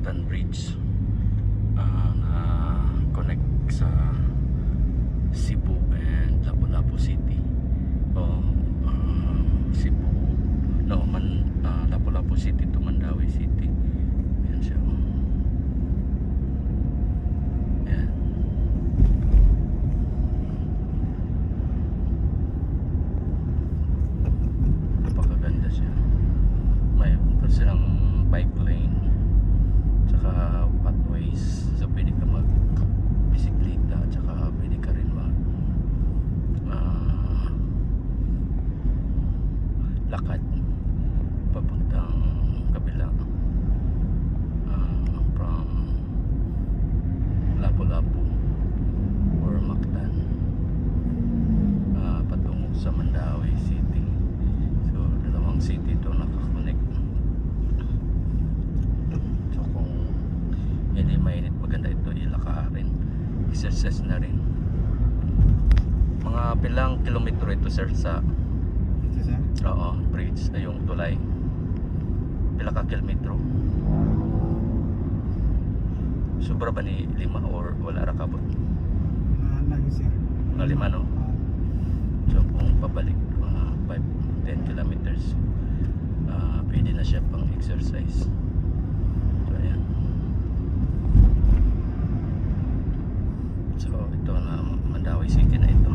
Mactan Bridge na connect sa Cebu and Lapu-Lapu City. Cebu, no, Lapu-Lapu City to Mandawi City. Yan siya. Yan. Napakaganda siya. May silang bike lane tsaka pathways, so pwede ka mag bisikleta tsaka pwede ka rin mag lakad papuntang kabila from Lapu-Lapu or Mactan patungo sa Mandawi City. So dalawang city ito nakakonect. So kung hindi mainit, maganda ito ilakarin, exercise na rin. Mga pilang kilometro ito sir sa bridge na yung tulay? Pila ka kilometro? Sobra ba ni 5 or wala ra kabot? Mga 5 no? So kung pabalik 5-10 kilometers, pwede na siya pang exercise. So ayan. So ito na Mandawi City na ito.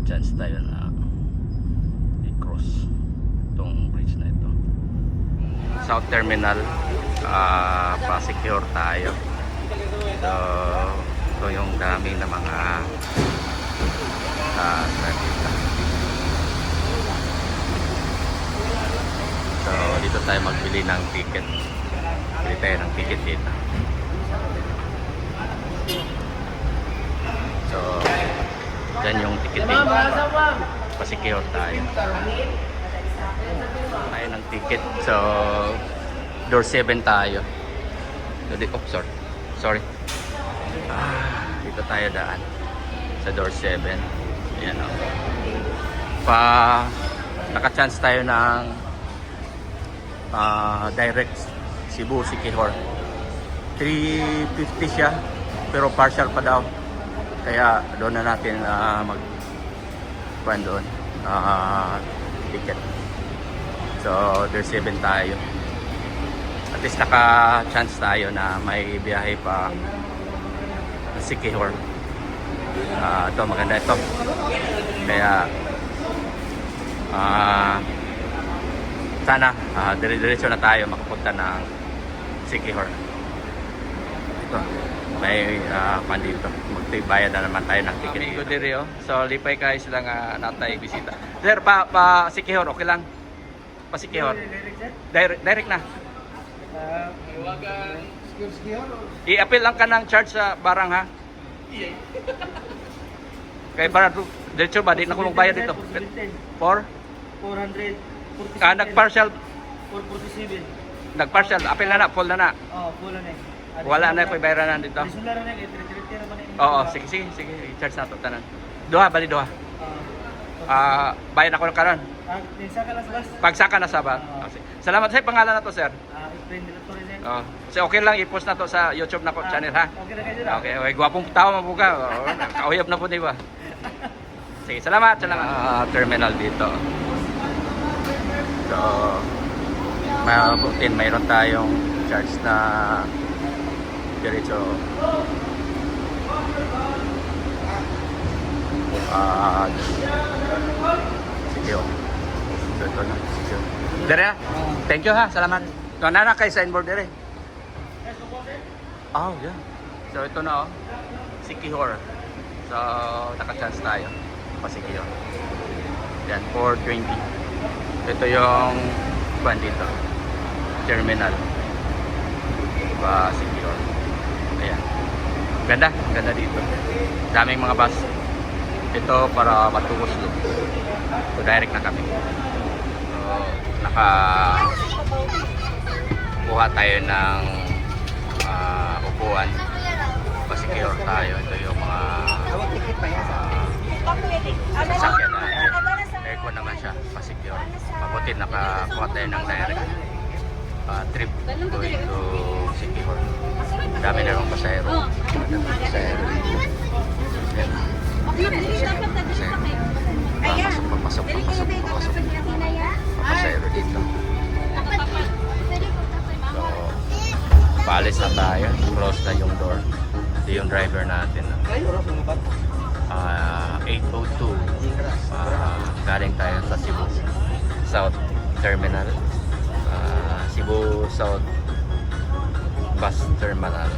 Chance tayo na i-cross itong bridge na ito. South Terminal, pa-secure tayo. So ito yung dami na mga dito. So dito tayo magbili ng ticket. Bili tayo ng ticket dito. So yan yung ticketing. Pasikihor tayo. Tayo ng ticket. So door 7 tayo. Oh, sorry. Dito tayo daan sa door 7. Ayan o. Naka-chance tayo ng direct Cebu Sikihor. 350 siya pero partial pa daw. Kaya doon na natin mag-kuhan doon ticket. So there's 7 tayo. At least naka-chance tayo na may biyahe pa sa Sikihor. Ito maganda ito. Kaya sana dire-diretso na tayo makapunta ng Sikihor. Ito may pan dito. Magbayad na naman tayo ng ticket. Good day, so lipay kayo sila nga natay bisita. Sir, pa Sikihor, okay lang? Pa Sikihor. Direct na. I-appeal lang ka ng charge sa barang ha? Kay barang, diretso ba? Di na ko magbayad dito. 447. Nag-partial. 447. Nag-partial, appeal na na, full na na. Full na na. Wala na po bayaran dito. Oo, sige, i-charge na ito tanan. Duha, bali duha. Bayad ako ng karon. Pagsaka na sa ba? Salamat sa pangalan na to, sir. So okay lang i-post na to sa YouTube na ko channel ha. Okay, gwapong tao mabuga. Kauyab na po di ba? Sige, salamat. Terminal dito. So mayroon tayong charge na diretso sige o ito na sige dire thank you ha, salamat. So nana kay signboard dire. Yeah, so ito na Sikihor. So naka-chance tayo pa Sikihor. Yan 420. Ito yung van dito terminal pa Sikihor. Ayan. Ganda dito. Daming mga bus. Ito para Batugos Loop. So direct na kami. So kuha tayo ng upuan. Pa-secure tayo. Ito yung mga nakakuha tayo ng direct trip going to Siquijor. Dami na rin pasahero. Pasahero dito. Papasok. Pasahero dito. So, paalis na tayo. Close na yung door. Ito yung driver natin. 8:02. Galing tayo sa Cebu South Terminal. Cebu South Bus Terminal.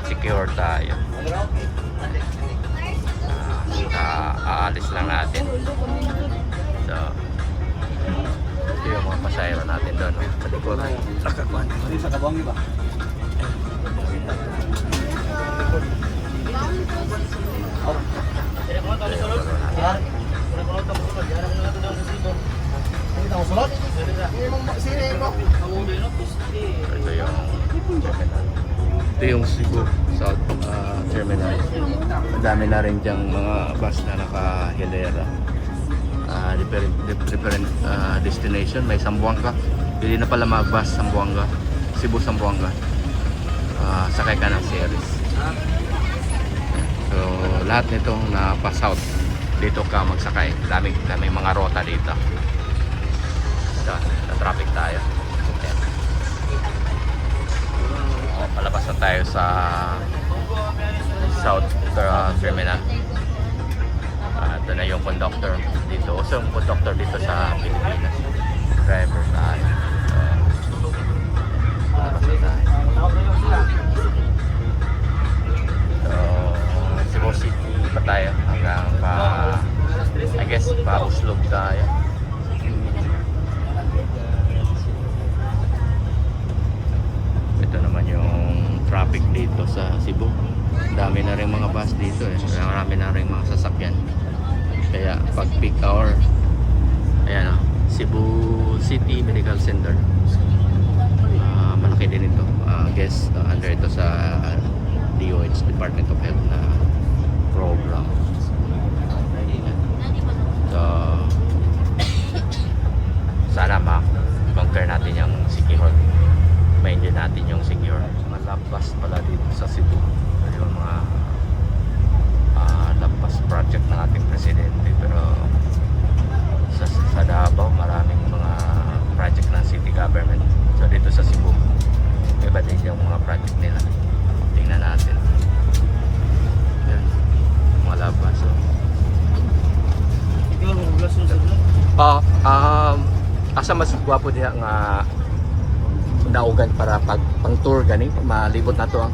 Siquijor tayo. Aalis lang natin. So, ito yung mga pasahero natin doon. Sa likuran. Nakakuha. Sa Kabuangi ba? Ito yung Cebu South Terminal. Madami na rin diyang mga bus na nakahilera. Different destination. May Zamboanga. Pili na pala mga bus Zamboanga. Cebu Zamboanga. Sakay ka ng series. So lahat nitong pa-south dito ka magsakay. Daming mga rota dito. So, na-traffic tayo. Palabas na tayo sa South Terminal. Ito na yung conductor dito. So yung conductor dito sa Pilipinas. Driver tayo. Palabas na tayo. So, Cebu City pa tayo hanggang I guess pa Uslog tayo. Ito naman yung traffic dito sa Cebu. Dami na rin mga bus dito eh. Marami na rin mga sasakyan. Kaya pag peak hour, ayan o, Cebu City Medical Center. Malaki din ito. Guess under ito sa DOH, Department of Health na program. So, sana ma-conquer natin yung Siquijor. Ma-enjoy natin yung Siquijor. Malabas pala dito sa Cebu. Yung mga lampas project ng ating presidente. Pero sa Davao, maraming mga project ng city government. So dito sa Cebu, iba din yung mga project nila. Tingnan natin. Yan. Malabas. So. Asa mas gwapo diha nga naugan para pang tour gani malibot na to ang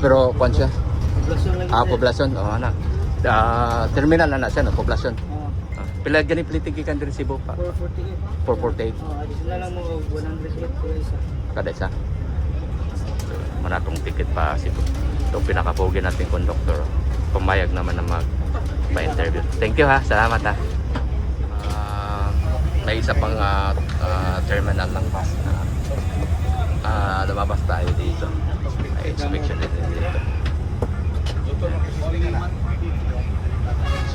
pero kwan siya poblasyon ana terminal na siya no poblasyon pila gani politiki kan diri Cebu pa 448 additional lang mo 108 kada isa manatong ticket pa Cebu ito pinakapogi nating conductor pumayag naman na pa-interview. Thank you ha. Salamat ha. May isa pang terminal ng bus na lumabas tayo dito. May inspection din dito.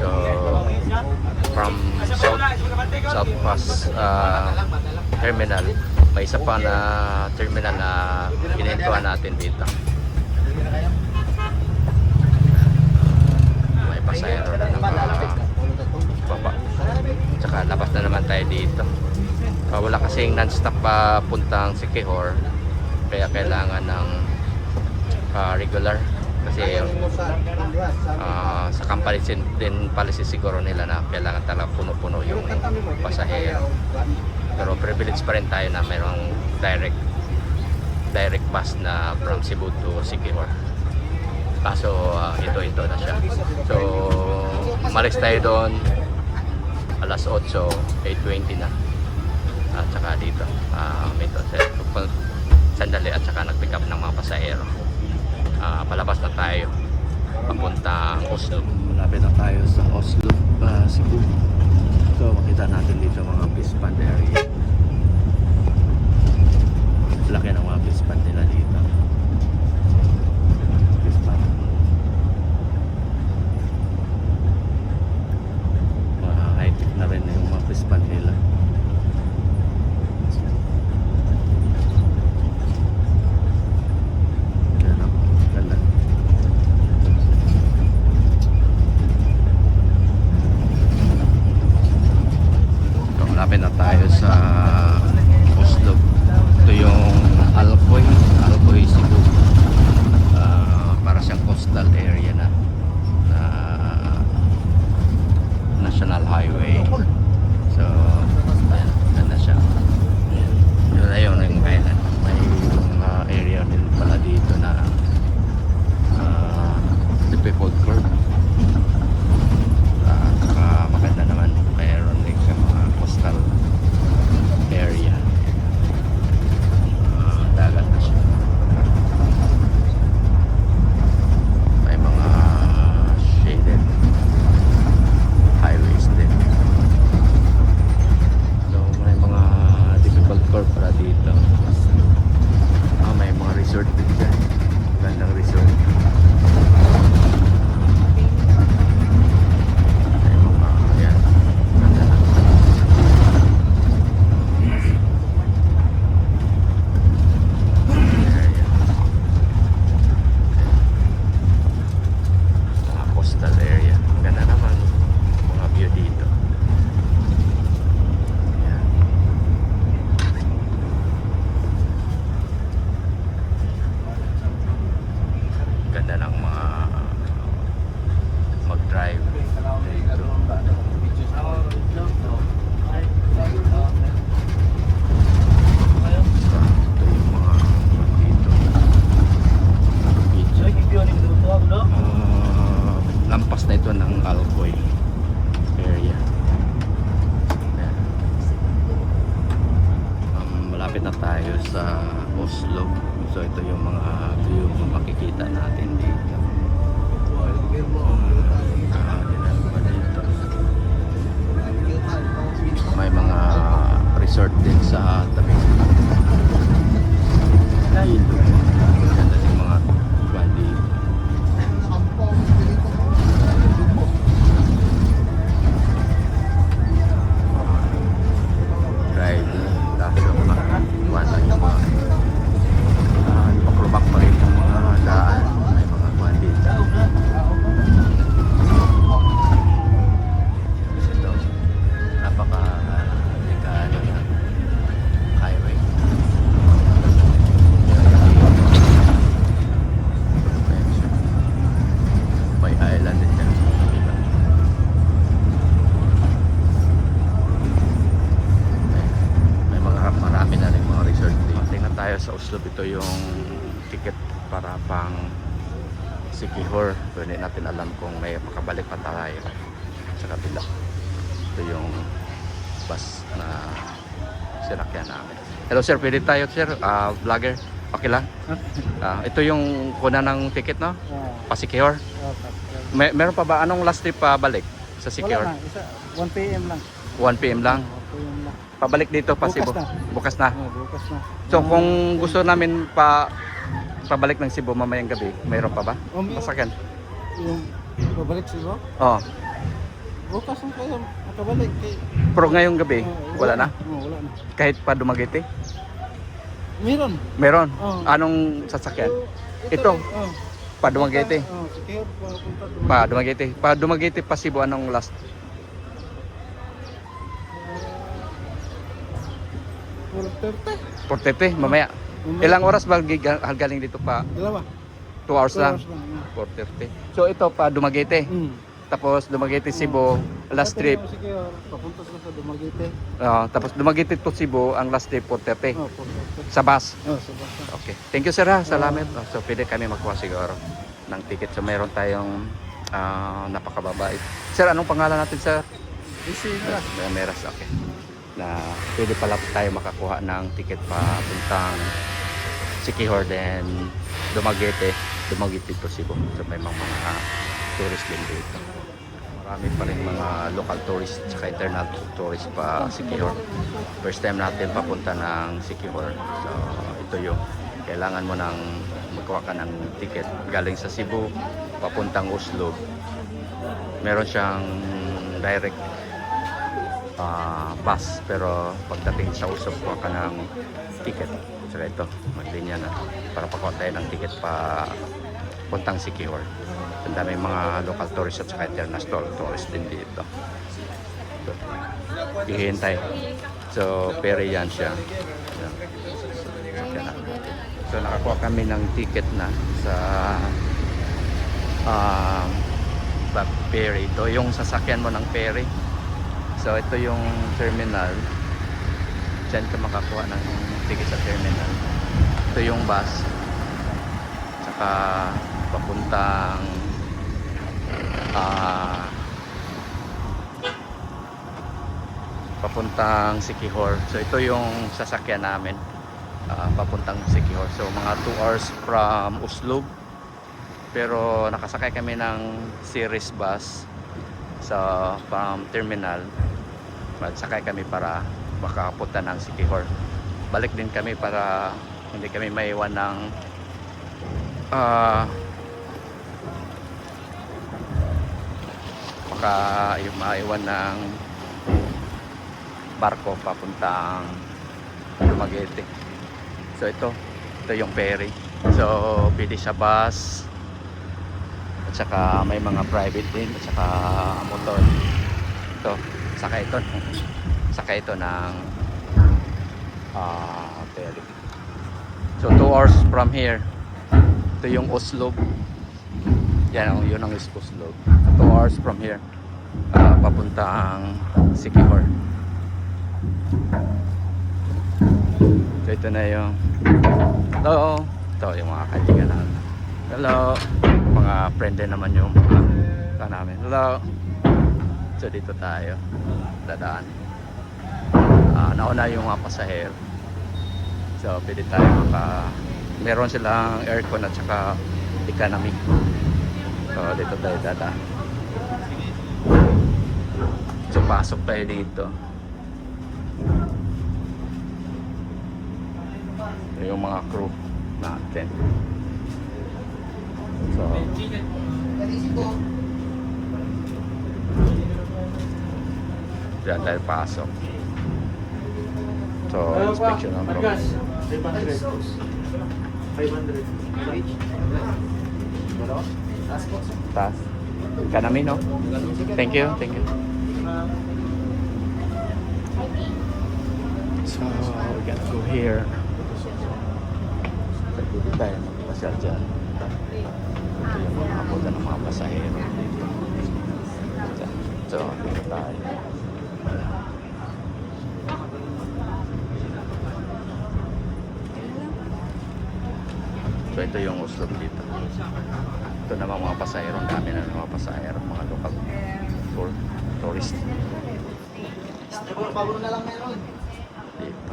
So, from South Bus Terminal, may isa pa na terminal na pinentuhan natin dito. Pasahero na baba. Tsaka labas na naman tayo dito. Wala kasing non-stop puntang Siquijor. Kaya kailangan ng regular. Kasi sa company din policy siguro nila na kailangan talaga puno-puno yung pasahero. Pero privilege pa rin tayo na mayroong direct bus na from Cebu to Siquijor. Kaso ito na siya. So umalis tayo doon alas 8, 8:20 na. At saka dito ito sandali at saka nag-pick up ng mga pasahero. Palabas na tayo papuntang Oslo. Malapit na tayo sa Oslo, Cebu. So makita natin dito mga fish pond area. Laki ng mga fish pond nila dito. So ito yung mga view na makikita natin dito. May mga resort din sa tabi. Ganda yung mga bandi. Right. Tapos yung mga iwasan yung mga paklumak pa rin yung mga daan. May mga bandi. Ito. Napaka-delikado na highway. May island din dyan. May mga marami na rin mga resort din. Tingnan tayo sa Oslob. Ito yung ticket para pang Siquijor. So hindi natin alam kung may makabalik pa tayo sa kabila. Ito yung bus na sinakyan namin. Hello sir, pwede tayo sir, vlogger. Okay lang? Ito yung kuna ng ticket, no? Pa Siquijor. Meron pa ba? Anong last trip pa balik sa Siquijor? Wala na, 1 PM lang. 1 PM lang. 1 PM lang. Pabalik dito pa Bukas Cebu. na. Bukas na. Bukas na. So kung gusto namin pabalik ng Cebu mamayang gabi, mayroon pa ba? Masakyan. Yung babalik sila? Oo. Bukas na kayo makabalik. Pero ngayong gabi, wala na? Wala na. Kahit pa Dumaguete? Meron. Meron? Oo. Anong sasakyan? Ito, pa Dumaguete? Sige, papunta Pa Dumaguete. Pa Dumaguete pa Cebu, anong last? 4:30. 4:30, mamaya. Ilang oras ba galing dito pa? Dalawa. 2 hours 2 lang? hours lang. 4:30. So ito pa Dumaguete. Tapos Dumaguete Cebu, last trip. Sige, papunta sila sa Dumaguete. Tapos Dumaguete to Cebu, ang last trip 4:30. 4:30. Sa bus. Sa basta. Okay. Thank you sir ha. Salamat. So pwede kami makuha siguro ng ticket. So mayroon tayong napakababait. Sir, anong pangalan natin sir? Meras. Okay. Na pwede pala tayo makakuha ng ticket pa puntang Siquijor, then Dumaguete to Cebu. So may mga tourist din dito. Marami pa rin mga local tourists at international tourists pa Siquijor. First time natin papunta ng Siquijor. So ito yung kailangan mo nang magkuha ka ng ticket galing sa Cebu papuntang Oslob. Meron siyang direct bus, pero pagdating sa Oslob kuha ka ng ticket. So ito, maglinya na para pakuha tayo ng ticket pa puntang Siquijor. Ang dami mga local tourists at saka international tourists din dito. So, ihintay. So, ferry yan siya. So, nakakuha kami ng ticket na sa ferry. Ito yung sasakyan mo ng ferry. So, ito yung terminal. Diyan ka makakuha ng ticket sa terminal. Ito yung bus. Saka, papuntang Siquijor. So ito yung sasakyan namin papuntang Siquijor. So mga 2 hours from Oslob, pero nakasakay kami ng series bus sa terminal. Magsakay kami para makapunta ng Siquijor. Balik din kami para hindi kami maiwan ng maiwan ng barko papuntang Dumaguete. So ito yung ferry. So pwede sa bus at saka may mga private din at saka motor. Ito, saka ito ng ferry. So 2 hours from here. Ito yung Oslob. Yan, yun ang Oslob. 2 hours from here. Papuntang Siquijor. So ito na yung hello. Ito yung mga kaibigan namin. Hello. Mga friend din naman yung namin. Hello. So dito tayo dadaan. Nauna yung mga pasahero. So pwede tayo meron silang aircon at saka economy. So dito tayo dadaan. So pasok tayo dito. Ito yung mga crew natin. So diyan tayo pasok. So inspection ng room. 500. Taas. Economy, no? Thank you, thank you. So, we gotta go here. Pwede tayo magpasyal dyan. Ito yung mga abutan ng mga pasahero. So, dito tayo. So, ito yung uslob dito. Ito naman mga pasahero. Ang dami na mga pasahero. Mga local tourist. Bago na lang meron. Dito.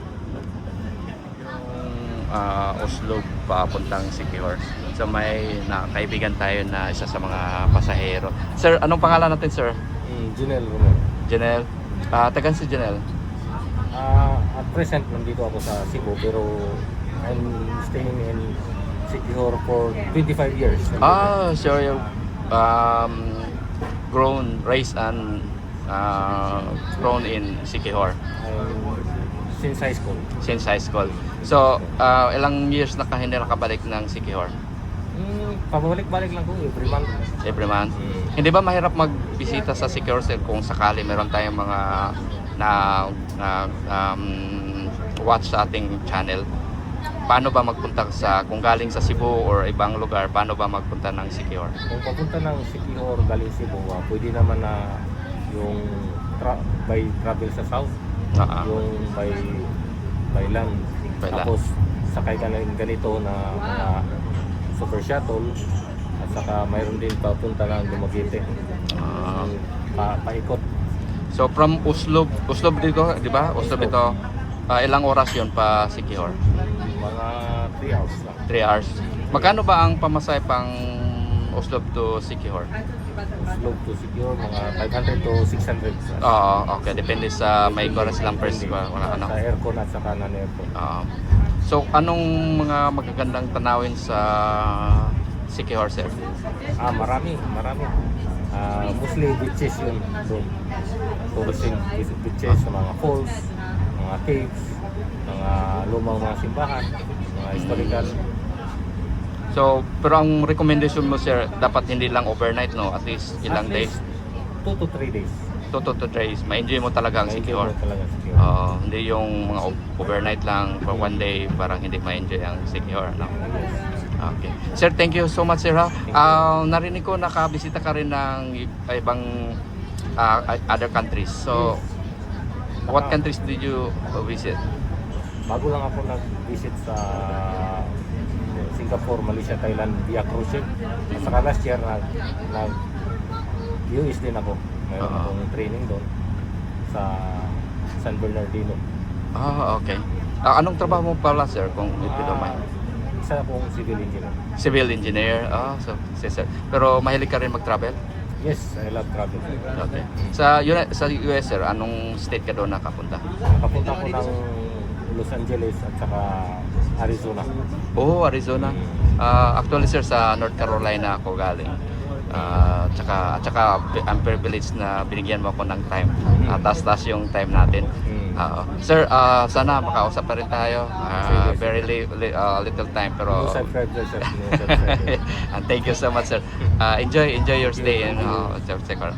Oslo papuntang Sikihor. So may nakakaibigan tayo na isa sa mga pasahero. Sir, anong pangalan natin, sir? Junel Romero. Janelle. Tagan si Janelle. At present, nandito ako sa Cebu pero I'm staying in Sikihor for 25 years. So you're grown, raised and grown in Sikihor Since high school. since high school. So, ilang years na ka hindi nakabalik ng Sikihor? Pabalik-balik lang ko every month. Every month? Hindi ba mahirap magbisita sa Sikihor sir, kung sakali meron tayong mga watch sa ating channel? Paano ba magpunta kung galing sa Cebu or ibang lugar, paano ba magpunta ng Sikihor? Kung papunta ng Sikihor galing Cebu, pwede naman na yung by travel sa south, yung by land. By land. Tapos sakay ka ng ganito na mga super shuttle at saka mayroon din papunta ng Dumaguete. Paikot. So from Oslo dito, di ba? Oslo dito, ilang oras yun pa Sikihor? Mga 3 hours lang. 3 hours. Magkano ba ang pamasahe pang Oslo to Sikihor? Slope to Sikihor, mga 500 to 600. Oo, okay. Depende sa may oras lang first ba? Ano? Sa aircon at saka non-aircon. So, anong mga magagandang tanawin sa Sikihor, sir? Marami. Mostly beaches yun doon. Tourism beaches, mga falls, mga caves, mga lumang mga simbahan, mga historical. So, pero ang recommendation mo, sir, dapat hindi lang overnight, no? At least ilang At days? least 2 to 3 days. 2 to 3 days. Ma-enjoy mo talaga ang Ma-enjoy Sikihor. mo talaga ang Sikihor. Hindi yung mga overnight lang for one day, parang hindi ma-enjoy ang Sikihor, no? Okay. Sir, thank you so much, sir. Narinig ko nakabisita ka rin ng ibang other countries. So, what countries did you visit? Bago lang ako nag-visit sa Singapore, Malaysia, Thailand via cruise ship. At saka last year nag-US din ako. Mayroon akong training doon sa San Bernardino. Okay. Anong trabaho mo pala, sir, kung if you don't mind? Isa akong civil engineer. Civil engineer. So, sir. Pero mahilig ka rin mag-travel? Yes, I love travel. Okay. Sa US, sir, anong state ka doon nakapunta? Nakapunta ko ng Los Angeles at saka Arizona. Arizona. Actually, sir, sa North Carolina ako galing. Tsaka I'm privileged na binigyan mo ako ng time. Taas-taas yung time natin. Sir, sana makausap pa rin tayo. Very little time pero No subscribe, sir. and thank you so much, sir. Enjoy your stay in Sikihor.